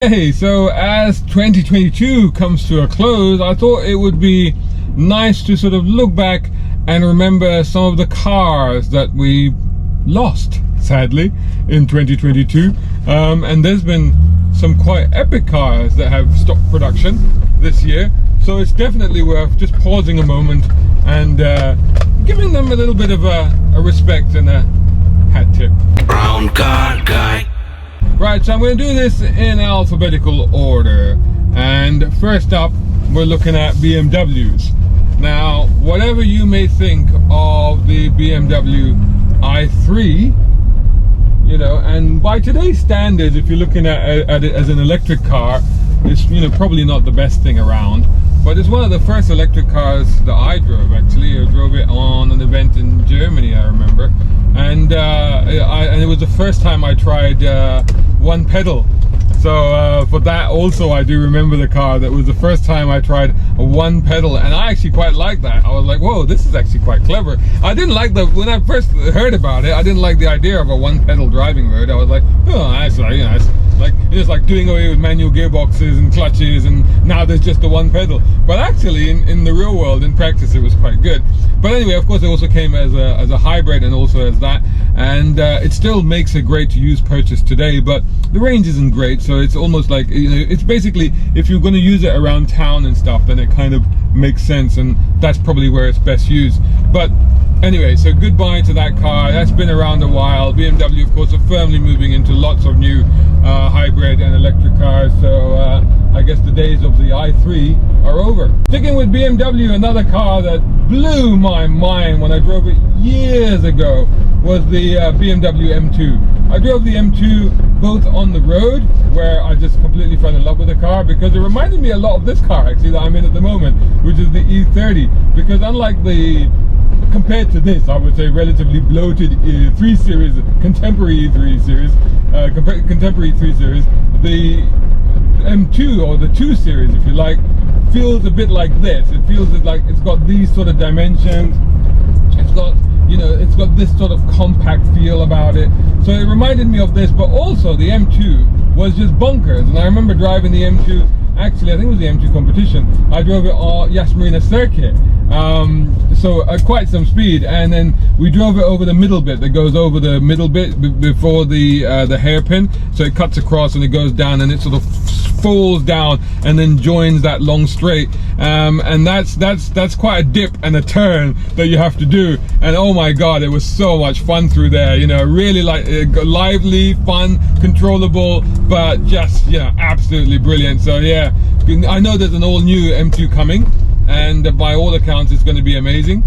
Hey, so as 2022 comes to a close, I thought it would be nice to sort of look back and remember some of the cars that we lost, sadly, in 2022. And there's been some quite epic cars that have stopped production this year. So it's definitely worth just pausing a moment and giving them a little bit of a respect and a hat tip. Brown car guy. Right, so I'm going to do this in alphabetical order. And first up, we're looking at BMWs. Now, whatever you may think of the BMW i3, you know, and by today's standards, if you're looking at it as an electric car, it's, you know, probably not the best thing around. But it's one of the first electric cars that I drove, actually. I drove it on an event in Germany, I remember. And it was the first time I tried one pedal. So for that also, I do remember the car. That was the first time I tried a one pedal, and I actually quite liked that. I was like, whoa, this is actually quite clever. I didn't like when I first heard about it, I didn't like the idea of a one pedal driving mode. I was like, oh, that's like, you know, it's like doing away with manual gearboxes and clutches, and now there's just the one pedal. But actually, in the real world, in practice, it was quite good. But anyway, of course, it also came as a hybrid and also as that, and it still makes a great to use purchase today. But the range isn't great, so it's almost like, you know, it's basically, if you're going to use it around town and stuff, then it kind of makes sense, and that's probably where it's best used. But anyway, so goodbye to that car. That's been around a while. BMW, of course, are firmly moving into lots of new hybrid and electric cars. So I guess the days of the i3 are over. Sticking with BMW, another car that blew my mind when I drove it years ago was the BMW M2. I drove the M2 both on the road, where I just completely fell in love with the car, because it reminded me a lot of this car actually that I'm in at the moment, which is the E30. Because unlike compared to this, I would say relatively bloated 3 Series, contemporary E3 Series, contemporary 3 Series, the M2, or the 2 Series if you like, feels a bit like this. It feels like it's got these sort of dimensions. It's got, you know, it's got this sort of compact feel about it. So it reminded me of this, but also the M2 was just bonkers. And I remember driving the M2, actually I think it was the M2 competition. I drove it on Yas Marina circuit. So quite some speed, and then we drove it over the middle bit that goes over the middle bit before the hairpin, so it cuts across and it goes down, and it sort of falls down and then joins that long straight, and that's quite a dip and a turn that you have to do. And oh my god, it was so much fun through there, you know, really like lively, fun, controllable, but just, you know, absolutely brilliant. So yeah, I know there's an all new M2 coming, and by all accounts it's going to be amazing,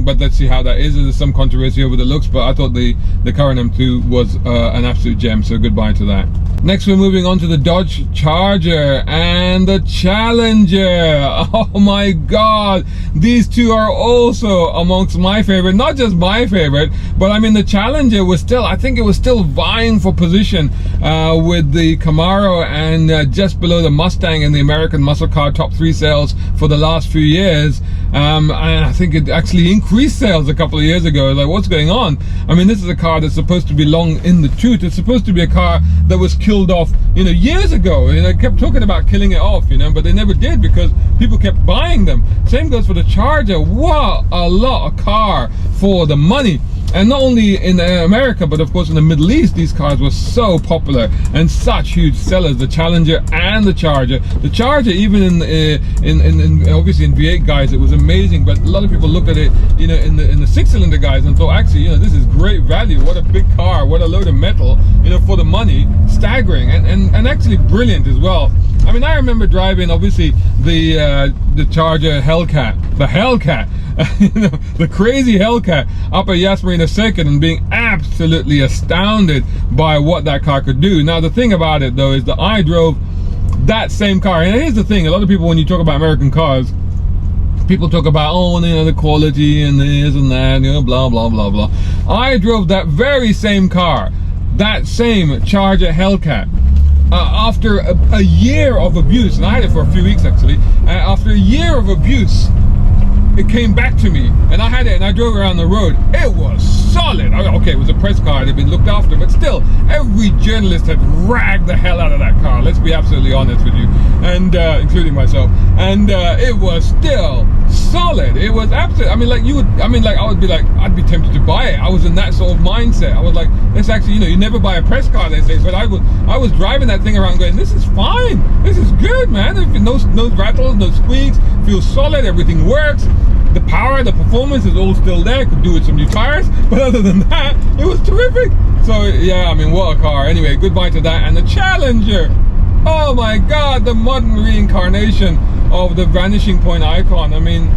but let's see how that is. There's some controversy over the looks, but I thought the current M2 was an absolute gem, so goodbye to that. Next, we're moving on to the Dodge Charger and the Challenger. Oh my god, these two are also amongst my favorite. Not just my favorite, but I mean the Challenger was still, I think it was still vying for position with the Camaro, and just below the Mustang in the American muscle car top 3 sales for the last few years. And I think it actually increased sales a couple of years ago. Like, what's going on? I mean, this is a car that's supposed to be long in the tooth. It's supposed to be a car that was killed off, you know, years ago. And they kept talking about killing it off, you know, but they never did, because people kept buying them. Same goes for the Charger. What a lot of car for the money. And not only in America, but of course in the Middle East, these cars were so popular and such huge sellers, the Challenger and the Charger. The Charger, even in obviously in V8 guys, it was amazing, but a lot of people look at it, you know, in the 6-cylinder guys and thought, actually, you know, this is great value. What a big car, what a load of metal, you know, for the money. Staggering and actually brilliant as well. I mean, I remember driving, obviously, the Charger Hellcat, the Hellcat, you know, the crazy Hellcat up at Yas Marina circuit, and being absolutely astounded by what that car could do. Now, the thing about it, though, is that I drove that same car. And here's the thing, a lot of people, when you talk about American cars, people talk about, oh, you know, the quality and this and that, you know, blah, blah, blah, blah. I drove that very same car, that same Charger Hellcat, after a year of abuse, and I had it for a few weeks actually. After a year of abuse, it came back to me, and I had it, and I drove around the road. It was solid. Okay, it was a press car, it had been looked after, but still, every journalist had ragged the hell out of that car. Let's be absolutely honest with you, and including myself. And it was still solid. It was absolutely. I mean, like I would be like, I'd be tempted to buy it. I was in that sort of mindset. I was like, let's actually, you never buy a press car, they say, but I was driving that thing around, going, this is fine. This is good, man. No rattles, no squeaks. Feels solid. Everything works. The power, the performance is all still there. Could do with some new tires, but other than that, it was terrific. So yeah, I mean, what a car. Anyway, goodbye to that. And the Challenger. Oh my God, the modern reincarnation of the vanishing point icon. I mean,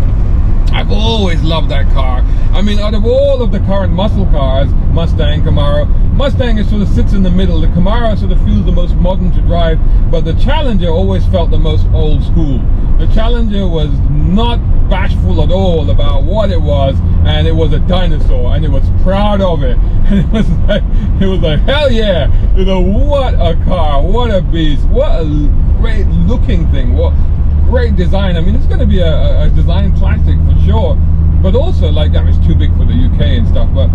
I've always loved that car. I mean, out of all of the current muscle cars, Mustang, Camaro, Mustang is sort of sits in the middle. The Camaro sort of feels the most modern to drive, but the Challenger always felt the most old school. The Challenger was not bashful at all about what it was, and it was a dinosaur, and it was proud of it. And it was like, hell yeah, what a car, what a beast, what a great looking thing, what great design. I mean, it's going to be a design classic for sure, but also, like, I mean, it's too big for the UK and stuff, but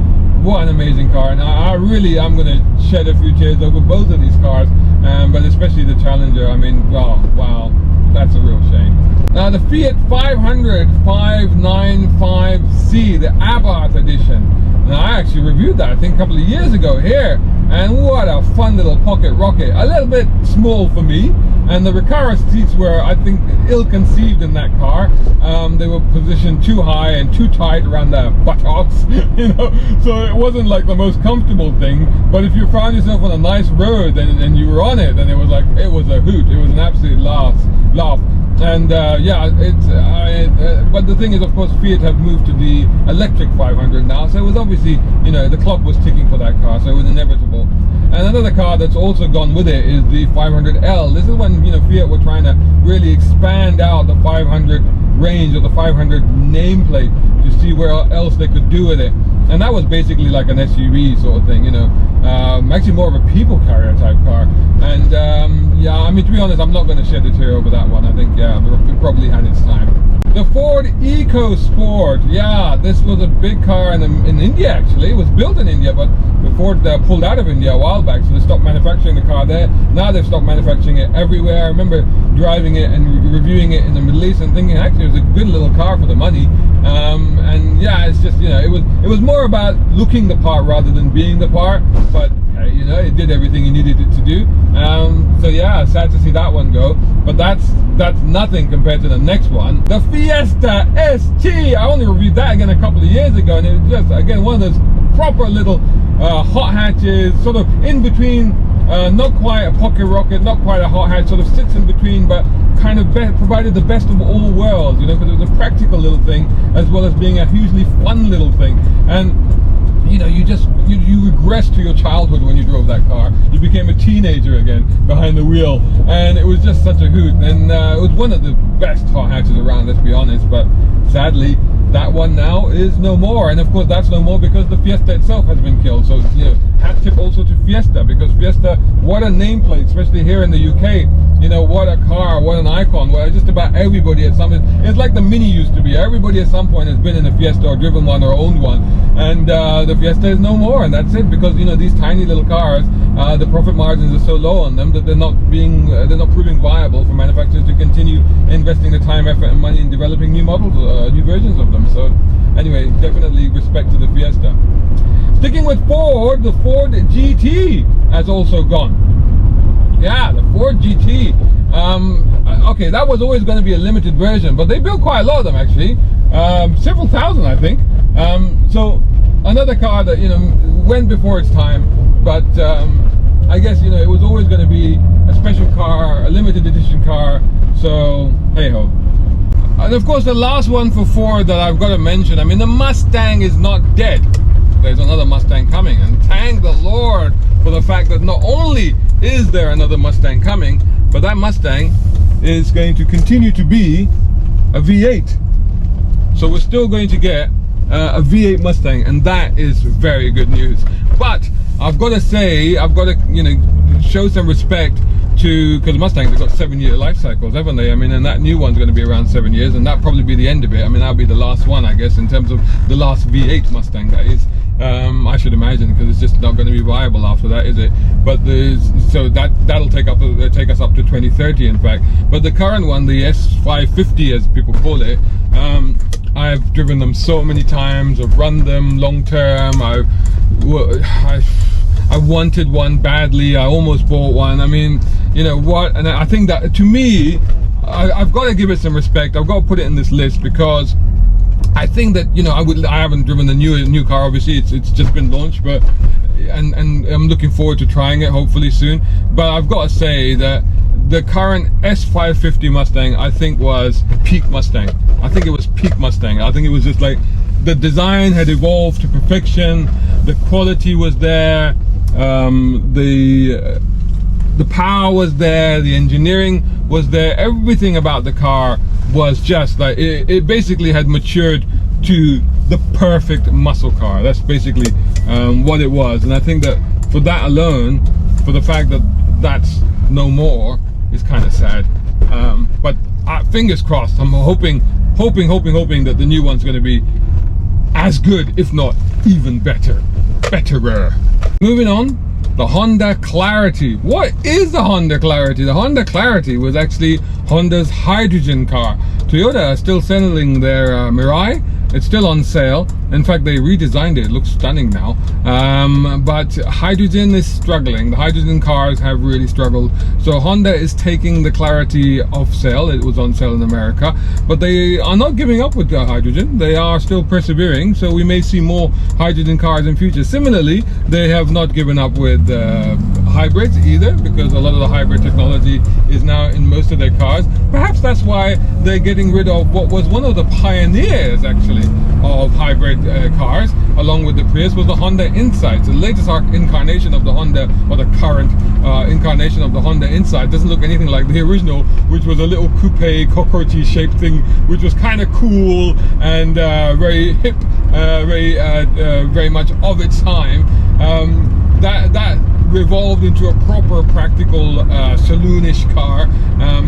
what an amazing car. And I really am going to shed a few tears over both of these cars, but especially the Challenger. I mean, wow, that's a real shame. Now the Fiat 500 595C, the Abarth edition. Now I actually reviewed that, I think, a couple of years ago here, and what a fun little pocket rocket. A little bit small for me, and the Recaro seats were, I think, ill-conceived in that car. They were positioned too high and too tight around the buttocks, so it wasn't like the most comfortable thing. But if you found yourself on a nice road and you were on it, then it was a hoot. It was an absolute laugh. And yeah, but the thing is, of course, Fiat have moved to the electric 500 now, so it was obviously, the clock was ticking for that car, so it was inevitable. And another car that's also gone with it is the 500L. This is when Fiat were trying to really expand out the 500 range, or the 500 nameplate, to see where else they could do with it. And that was basically like an SUV sort of thing, actually more of a people carrier type car. And yeah, I mean, to be honest, I'm not going to shed a tear over that one. I think, yeah, it probably had its time. The Ford EcoSport, yeah, this was a big car in India, actually. It was built in India, but Ford pulled out of India a while back, so they stopped manufacturing the car there. Now they've stopped manufacturing it everywhere. I remember driving it and reviewing it in the Middle East and thinking, actually, it was a good little car for the money. And yeah, it's just, it was more about looking the part rather than being the part, but it did everything you needed it to do. So yeah, sad to see that one go, but that's nothing compared to the next one, the Fiesta ST. I only reviewed that again a couple of years ago, and it was just, again, one of those proper little hot hatches, sort of in between, not quite a pocket rocket, not quite a hot hatch, sort of sits in between, but kind of provided the best of all worlds, because it was a practical little thing as well as being a hugely fun little thing. And you regress to your childhood when you drove that car. You became a teenager again behind the wheel, and it was just such a hoot. And it was one of the best hot hatches around, let's be honest, but sadly that one now is no more. And of course that's no more because the Fiesta itself has been killed. So hat tip also to Fiesta, because Fiesta, what a nameplate, especially here in the UK. What a car, what an icon. Well, just about everybody at some point, it's like the Mini used to be. Everybody at some point has been in a Fiesta or driven one or owned one, and the Fiesta is no more, and that's it, because these tiny little cars, the profit margins are so low on them that they're not proving viable for manufacturers to continue investing the time, effort and money in developing new models, new versions of them. So anyway, definitely respect to the Fiesta. Sticking with Ford, the Ford GT has also gone. Yeah, the Ford GT. Okay, that was always going to be a limited version, but they built quite a lot of them, actually. Several thousand, I think. So another car that went before its time, but I guess it was always going to be a special car, a limited edition car. So hey ho. And of course, the last one for Ford that I've got to mention, I mean, the Mustang is not dead. There's another Mustang coming, and thank the Lord for the fact that not only is there another Mustang coming, but that Mustang is going to continue to be a V8. So we're still going to get a V8 Mustang, and that is very good news. But I've got to say, I've got to show some respect to, because Mustangs have got 7-year life cycles, haven't they? I mean, and that new one's going to be around 7 years, and that'll probably be the end of it. I mean, that'll be the last one, I guess, in terms of the last V8 Mustang, that is. I should imagine, because it's just not going to be viable after that, is it? But so that'll take us up to 2030, in fact. But the current one, the S550 as people call it, I've driven them so many times. I've run them long term. I wanted one badly. I almost bought one. I mean, you know what? And I think that, to me, I've got to give it some respect. I've got to put it in this list, because I think that, you know, I haven't driven the new car. Obviously, it's just been launched, but and I'm looking forward to trying it hopefully soon. But I've got to say that the current S550 Mustang, I think, was peak Mustang. I think it was peak Mustang. I think it was just like the design had evolved to perfection. The quality was there. The power was there. The engineering was there. Everything about the car was just like it basically had matured to the perfect muscle car. That's basically what it was. And I think that for that alone, for the fact that that's no more, is kind of sad. But fingers crossed. I'm hoping that the new one's going to be as good, if not even betterer. Moving on, the Honda Clarity. What is the Honda Clarity? The Honda Clarity was actually Honda's hydrogen car. Toyota are still selling their Mirai. It's still on sale. In fact, they redesigned it. It looks stunning now. But hydrogen is struggling. The hydrogen cars have really struggled. So Honda is taking the Clarity off sale. It was on sale in America. But they are not giving up with the hydrogen. They are still persevering. So we may see more hydrogen cars in future. Similarly, they have not given up with hybrids either, because a lot of the hybrid technology is now in most of their cars. Perhaps that's why they're getting rid of what was one of the pioneers, actually, of hybrid cars, along with the Prius, was the Honda Insight. The latest incarnation of the Honda, or the current incarnation of the Honda Insight, doesn't look anything like the original, which was a little coupe, cockroachy shaped thing, which was kind of cool and very hip, very much of its time. That revolved into a proper practical saloonish car,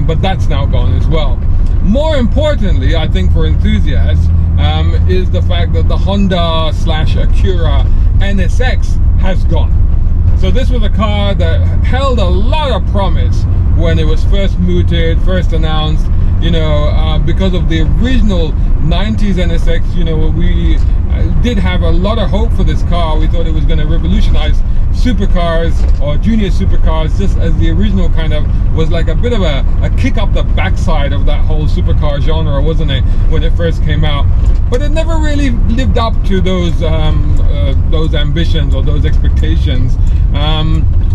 but that's now gone as well. More importantly, I think, for enthusiasts, is the fact that the Honda / Acura NSX has gone. So this was a car that held a lot of promise when it was first mooted, first announced, you know, because of the original 90s NSX. You know, we did have a lot of hope for this car. We thought it was going to revolutionize supercars or junior supercars, just as the original kind of was like a bit of a kick up the backside of that whole supercar genre, wasn't it, when it first came out? But it never really lived up to those ambitions or those expectations.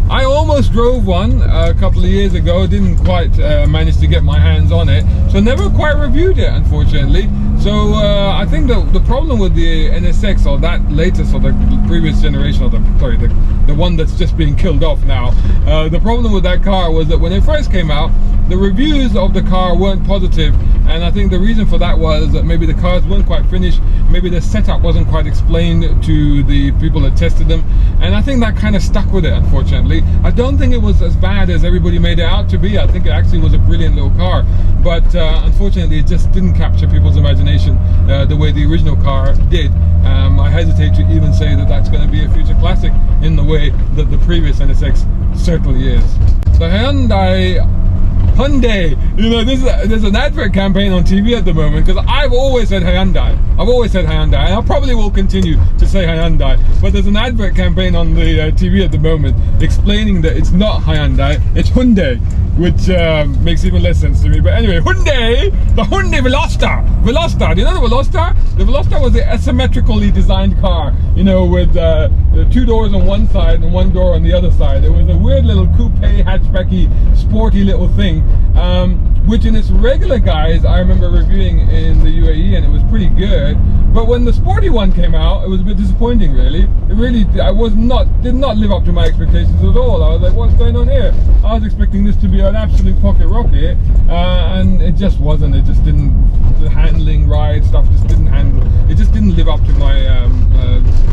I almost drove one a couple of years ago, didn't quite manage to get my hands on it, so never quite reviewed it, unfortunately. So I think the problem with the NSX, or that latest, or the previous generation, or the one that's just being killed off now, the problem with that car was that when it first came out, the reviews of the car weren't positive, and I think the reason for that was that maybe the cars weren't quite finished, maybe the setup wasn't quite explained to the people that tested them, and I think that kind of stuck with it, unfortunately. I don't think it was as bad as everybody made it out to be. I think it actually was a brilliant little car, but unfortunately it just didn't capture people's imagination the way the original car did. I hesitate to even say that that's going to be a future classic in the way that the previous NSX certainly is. The Hyundai, you know, there's an advert campaign on TV at the moment, because I've always said Hyundai. And I probably will continue to say Hyundai. But there's an advert campaign on the TV at the moment explaining that it's not Hyundai, it's Hyundai, which makes even less sense to me. But anyway, Hyundai, the Hyundai Veloster. Do you know the Veloster? The Veloster was the asymmetrically designed car, you know, with the 2 doors on one side and 1 door on the other side. It was a weird little coupe, hatchbacky, sporty little thing, which in its regular guise I remember reviewing in the UAE, and it was pretty good. But when the sporty one came out, it was a bit disappointing, really. Did not live up to my expectations at all. I was like, what's going on here? I was expecting this to be an absolute pocket rocket, and it just wasn't. It just didn't. The handling, ride stuff just didn't handle. It just didn't live up to my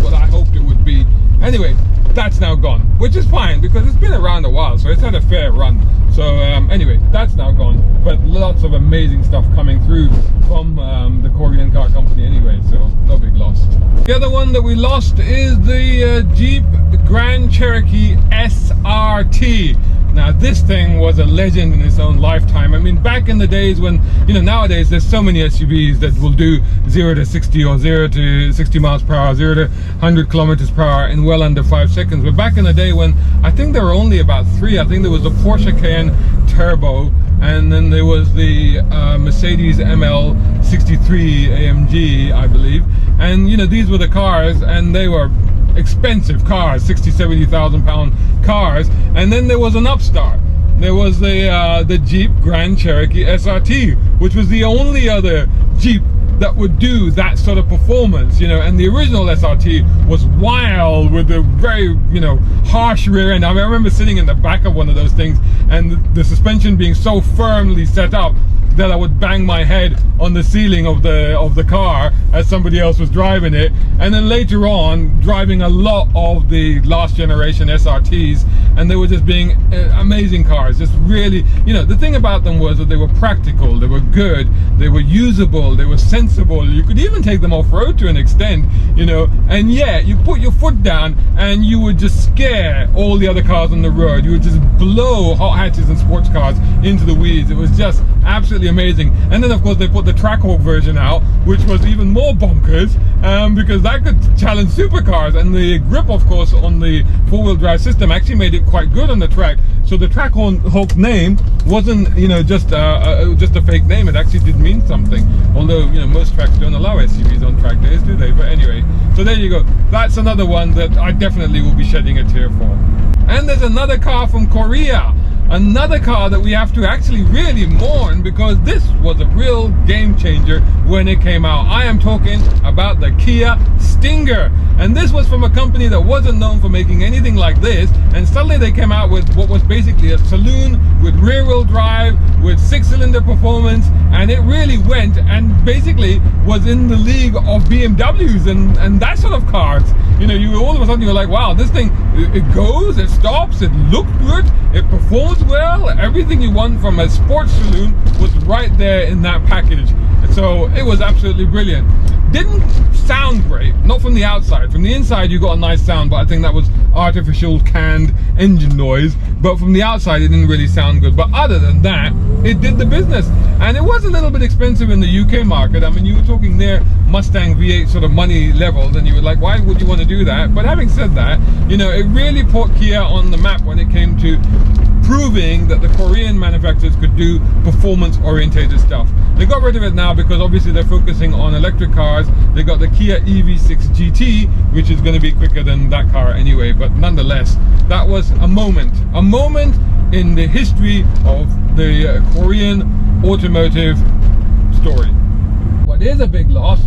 what I hoped it would be. Anyway, that's now gone, which is fine because it's been around a while, so it's had a fair run. So anyway, that's now gone, but lots of amazing stuff coming through from the Korean car company anyway, so no big loss. The other one that we lost is the Jeep Grand Cherokee SRT. Now this thing was a legend in its own lifetime. I mean, back in the days when, you know, nowadays there's so many SUVs that will do 0 to 60 or 0 to 60 miles per hour, 0 to 100 kilometers per hour in well under 5 seconds. But back in the day when I think there were only about 3, I think there was the Porsche Cayenne Turbo, and then there was the Mercedes ML63 AMG, I believe. And you know, these were the cars, and they were expensive cars, 60,000-70,000 pound cars. And then there was an upstart. There was the Jeep Grand Cherokee SRT, which was the only other Jeep that would do that sort of performance, you know. And the original SRT was wild with a very, you know, harsh rear end. I mean, I remember sitting in the back of one of those things, and the suspension being so firmly set up that I would bang my head on the ceiling of the car as somebody else was driving it. And then later on, driving a lot of the last generation SRTs, and they were just being amazing cars. Just really, you know, the thing about them was that they were practical, they were good, they were usable, they were sensible. You could even take them off-road to an extent, you know, and yeah, you put your foot down and you would just scare all the other cars on the road. You would just blow hot hatches and sports cars into the weeds. It was just absolutely amazing. And then of course they put the Trackhawk version out, which was even more bonkers, because that could challenge supercars. And the grip, of course, on the four-wheel drive system actually made it quite good on the track. So the Trackhawk name wasn't, you know, just a fake name. It actually did mean something. Although, you know, most tracks don't allow SUVs on track days, do they? But anyway, so there you go. That's another one that I definitely will be shedding a tear for. And there's another car from Korea. Another car that we have to actually really mourn, because this was a real game changer when it came out. I am talking about the Kia Stinger. And this was from a company that wasn't known for making anything like this, and suddenly they came out with what was basically a saloon with rear-wheel drive, with 6-cylinder performance, and it really went and basically was in the league of BMWs and that sort of cars. You know, you all of a sudden you're like, wow, this thing, it goes, it stops, it looked good, it performs well. Everything you want from a sports saloon was right there in that package. So it was absolutely brilliant. Didn't sound great, not from the outside. From the inside you got a nice sound, but I think that was artificial canned engine noise. But from the outside it didn't really sound good. But other than that, it did the business. And it was a little bit expensive in the UK market. I mean, you were talking there Mustang V8 sort of money levels, and you were like, why would you want to do that? But having said that, you know, it really put Kia on the map when it came to proving that the Korean manufacturers could do performance-orientated stuff. They got rid of it now because obviously they're focusing on electric cars. They got the Kia EV6 GT, which is going to be quicker than that car anyway. But nonetheless, that was a moment in the history of the Korean automotive story. What is a big loss?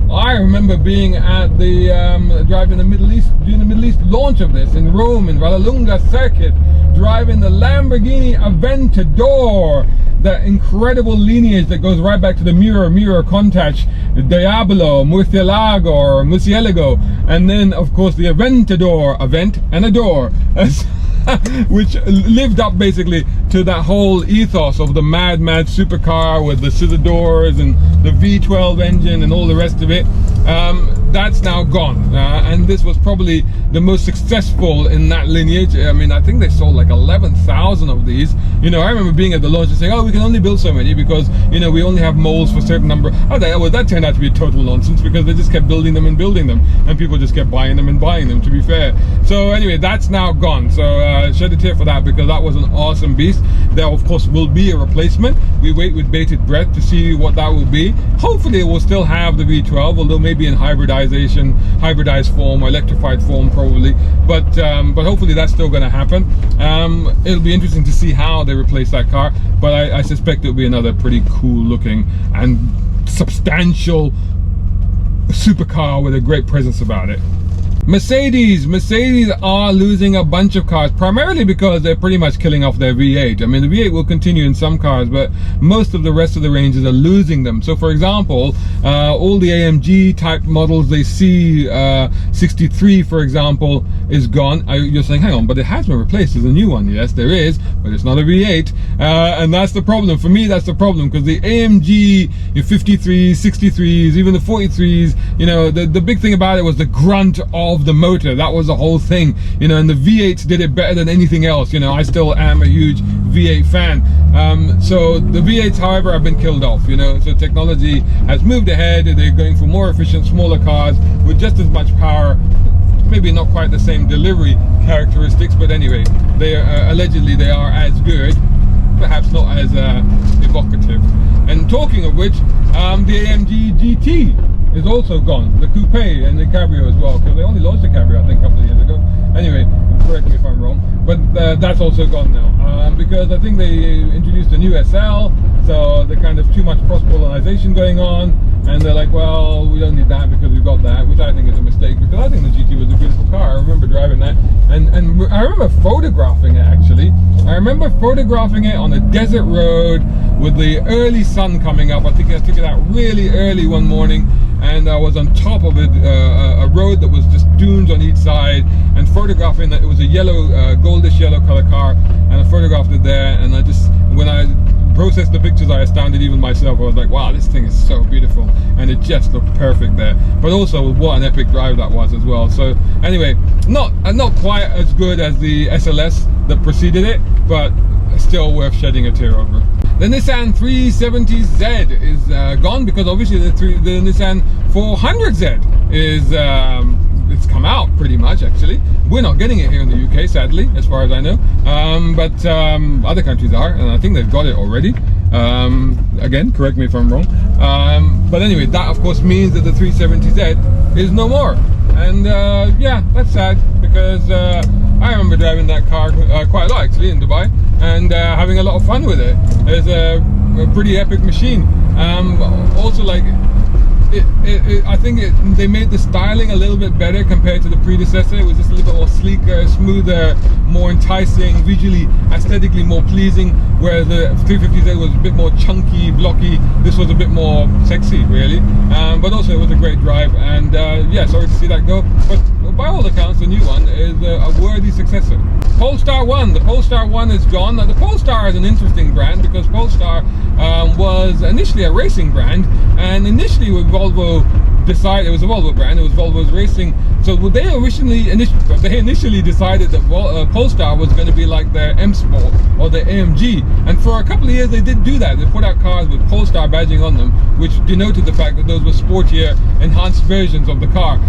I remember being at the driving the Middle East, doing the Middle East launch of this in Rome, in Vallelunga circuit, driving the Lamborghini Aventador, that incredible lineage that goes right back to the Mirror Countach, Diablo, Murcielago, and then of course the Aventador, Avent and Adore, which lived up basically to that whole ethos of the mad supercar with the scissor doors and the V12 engine and all the rest of it. That's now gone, and this was probably the most successful in that lineage. I mean, I think they sold like 11,000 of these. You know, I remember being at the launch and saying, oh, we can only build so many because, you know, we only have molds for a certain number. Oh, that turned out to be total nonsense, because they just kept building them, and people just kept buying them, to be fair. So anyway, that's now gone. So shed a tear for that, because that was an awesome beast. There of course will be a replacement. We wait with bated breath to see what that will be. Hopefully it will still have the V12, although maybe in hybridized form or electrified form probably, but hopefully that's still going to happen. It'll be interesting to see how they replace that car, but I suspect it'll be another pretty cool looking and substantial supercar with a great presence about it. Mercedes are losing a bunch of cars, primarily because they're pretty much killing off their V8. I mean, the V8 will continue in some cars, but most of the rest of the ranges are losing them. So for example, all the AMG type models, they see 63 for example is gone. You're saying, hang on, but it has been replaced as a new one. Yes, there is, but it's not a V8, and that's the problem. For me, that's the problem, because the AMG 53s, 63s, even the 43s, you know, the big thing about it was the grunt of the motor. That was the whole thing, you know, and the V8s did it better than anything else. You know, I still am a huge V8 fan. So the V8s, however, have been killed off, you know, so technology has moved ahead. They're going for more efficient, smaller cars with just as much power, maybe not quite the same delivery characteristics, but anyway, they are, allegedly they are as good, perhaps not as evocative. And talking of which, the AMG GT is also gone, the coupe and the cabrio as well, because they only launched the cabrio I think a couple of years ago. Anyway, correct me if I'm wrong, but that's also gone now, because I think they introduced a new SL, so the kind of too much cross-pollination going on, and they're like, well, we don't need that because we've got that, which I think is a mistake, because I think the GT was a beautiful car. I remember driving that, and I remember photographing it actually. I remember photographing it on a desert road with the early sun coming up. I think I took it out really early one morning, and I was on top of it, a road that was just dunes on each side, and photographing that. It was a yellow, goldish yellow color car, and I photographed it there, and I just, when I processed the pictures, I astounded even myself. I was like, wow, this thing is so beautiful, and it just looked perfect there. But also, what an epic drive that was as well. So anyway, not quite as good as the SLS that preceded it, but still worth shedding a tear over. The Nissan 370Z is gone, because obviously the Nissan 400Z is it's come out pretty much. Actually, we're not getting it here in the UK, sadly, as far as I know, but other countries are, and I think they've got it already. Again, correct me if I'm wrong, but anyway, that of course means that the 370Z is no more, and yeah, that's sad, because I remember driving that car quite a lot actually in Dubai, and having a lot of fun with it. It's a pretty epic machine. Also, like, I think they made the styling a little bit better compared to the predecessor. It was just a little bit more sleeker, smoother, more enticing, visually, aesthetically more pleasing, whereas the 350Z was a bit more chunky, blocky. This was a bit more sexy, really. But also it was a great drive, and yeah, sorry to see that go. But by all accounts, the new one is a worthy successor. Polestar 1. The Polestar 1 is gone. Now, the Polestar is an interesting brand, because Polestar was initially a racing brand, and initially with Volvo decided, it was a Volvo brand, it was Volvo's racing, so they initially decided that Polestar was going to be like their M Sport or their AMG, and for a couple of years they did do that. They put out cars with Polestar badging on them, which denoted the fact that those were sportier, enhanced versions of the car.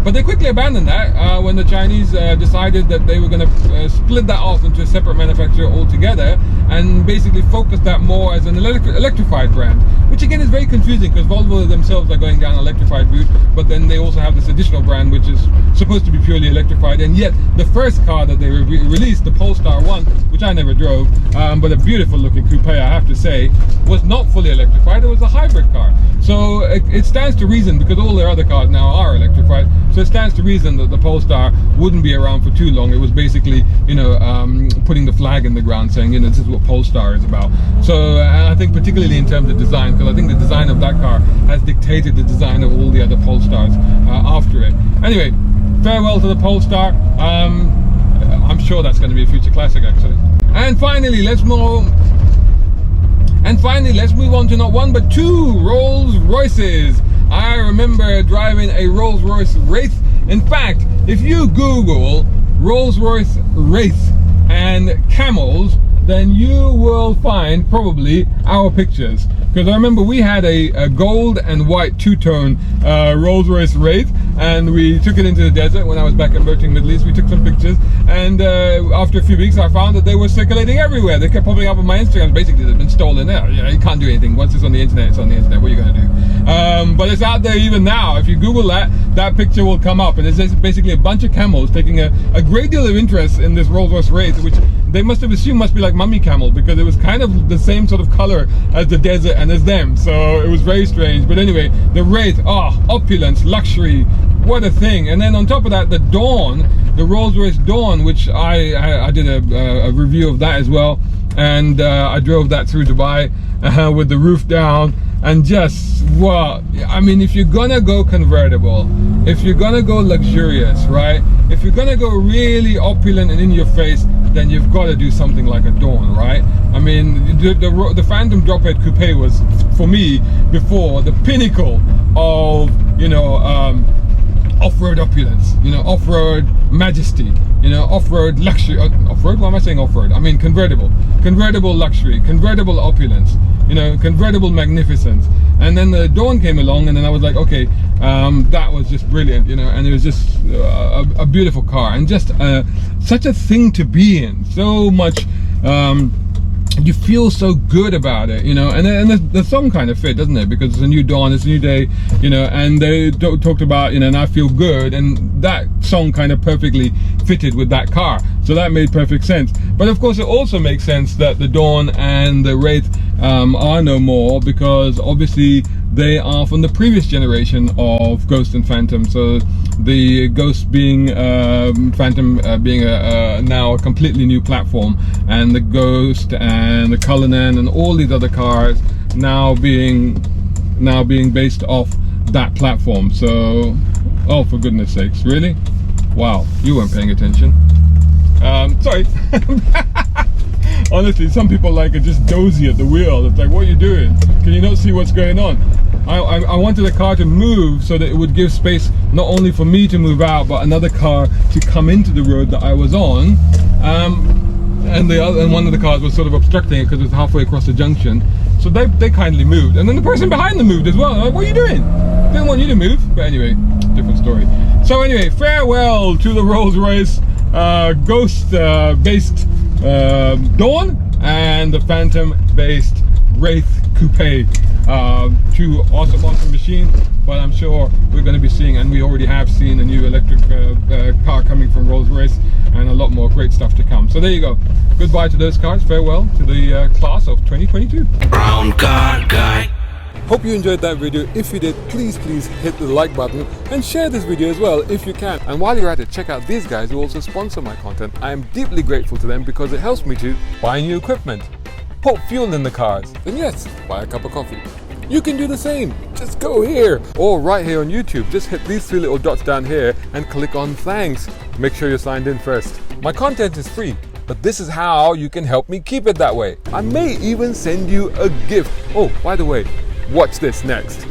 But they quickly abandoned that when the Chinese decided that they were going to split that off into a separate manufacturer altogether, and basically focus that more as an electrified brand, which again is very confusing, because Volvo themselves are going down an electrified route, but then they also have this additional brand which is supposed to be purely electrified. And yet the first car that they released, the Polestar 1, which I never drove, but a beautiful looking coupe, I have to say, was not fully electrified. It was a hybrid car. So it stands to reason, because all their other cars now are electrified, so it stands to reason that the Polestar wouldn't be around for too long. It was basically, you know, putting the flag in the ground, saying, you know, this is what Polestar is about. So I think particularly in terms of design, because I think the design of that car has dictated the design of all the other Polestars after it. Anyway, farewell to the Polestar. I'm sure that's going to be a future classic, actually. And finally, let's move on to not one but two Rolls-Royces. I remember driving a Rolls-Royce Wraith. In fact, if you Google Rolls-Royce Wraith and camels, then you will find probably our pictures, because I remember we had a gold and white two-tone Rolls-Royce Wraith, and we took it into the desert when I was back in Merchant Middle East. We took some pictures, and after a few weeks I found that they were circulating everywhere. They kept popping up on my Instagram. Basically, they've been stolen. Yeah, you can't do anything. Once it's on the internet, it's on the internet. What are you going to do? But it's out there even now. If you Google that picture will come up, and it's just basically a bunch of camels taking a great deal of interest in this Rolls-Royce Wraith, which they must have assumed must be like mummy camel, because it was kind of the same sort of color as the desert and as them. So it was very strange. But anyway, the Wraith, opulence, luxury, what a thing. And then on top of that, the Dawn, the Rolls-Royce Dawn, which I did a review of that as well, and I drove that through Dubai with the roof down, and just, well, I mean, if you're gonna go convertible, if you're gonna go luxurious, right, if you're gonna go really opulent and in your face, then you've got to do something like a Dawn, right? I mean, the Phantom Drophead Coupe was, for me, before, the pinnacle of, you know, off-road opulence, you know, off-road majesty, you know, off-road luxury. Off-road? Why am I saying off-road? I mean convertible luxury, convertible opulence, you know, convertible magnificence. And then the Dawn came along, and then I was like, okay, that was just brilliant, you know, and it was just a beautiful car, and just such a thing to be in. So much. You feel so good about it, you know, and the song kind of fit, doesn't it? Because it's a new dawn, it's a new day, you know, and they talked about, you know, and I feel good, and that song kind of perfectly fitted with that car, so that made perfect sense. But of course, it also makes sense that the Dawn and the Wraith are no more, because obviously they are from the previous generation of Ghost and Phantom. So the Ghost being Phantom being now a completely new platform, and the Ghost and the Cullinan and all these other cars now being based off that platform. So, oh, for goodness sakes, really? Wow, you weren't paying attention. Sorry. Honestly, some people like are just dozy at the wheel. It's like, what are you doing? Can you not see what's going on? I wanted the car to move so that it would give space not only for me to move out, but another car to come into the road that I was on. And one of the cars was sort of obstructing it because it was halfway across the junction. So they kindly moved, and then the person behind them moved as well. I'm like, what are you doing? Didn't want you to move, but anyway, different story. So anyway, farewell to the Rolls-Royce Ghost based Dawn and the Phantom based Wraith Coupe. Two awesome machines, but I'm sure we're going to be seeing, and we already have seen, a new electric car coming from Rolls-Royce, and a lot more great stuff to come. So there you go. Goodbye to those cars. Farewell to the class of 2022. Brown car guy. Hope you enjoyed that video. If you did, please hit the like button and share this video as well if you can. And while you're at it, check out these guys who also sponsor my content. I am deeply grateful to them because it helps me to buy new equipment, put fuel in the cars, and yes, buy a cup of coffee. You can do the same. Just go here, or right here on YouTube. Just hit these three little dots down here and click on thanks. Make sure you're signed in first. My content is free, but this is how you can help me keep it that way. I may even send you a gift. Oh, by the way, watch this next.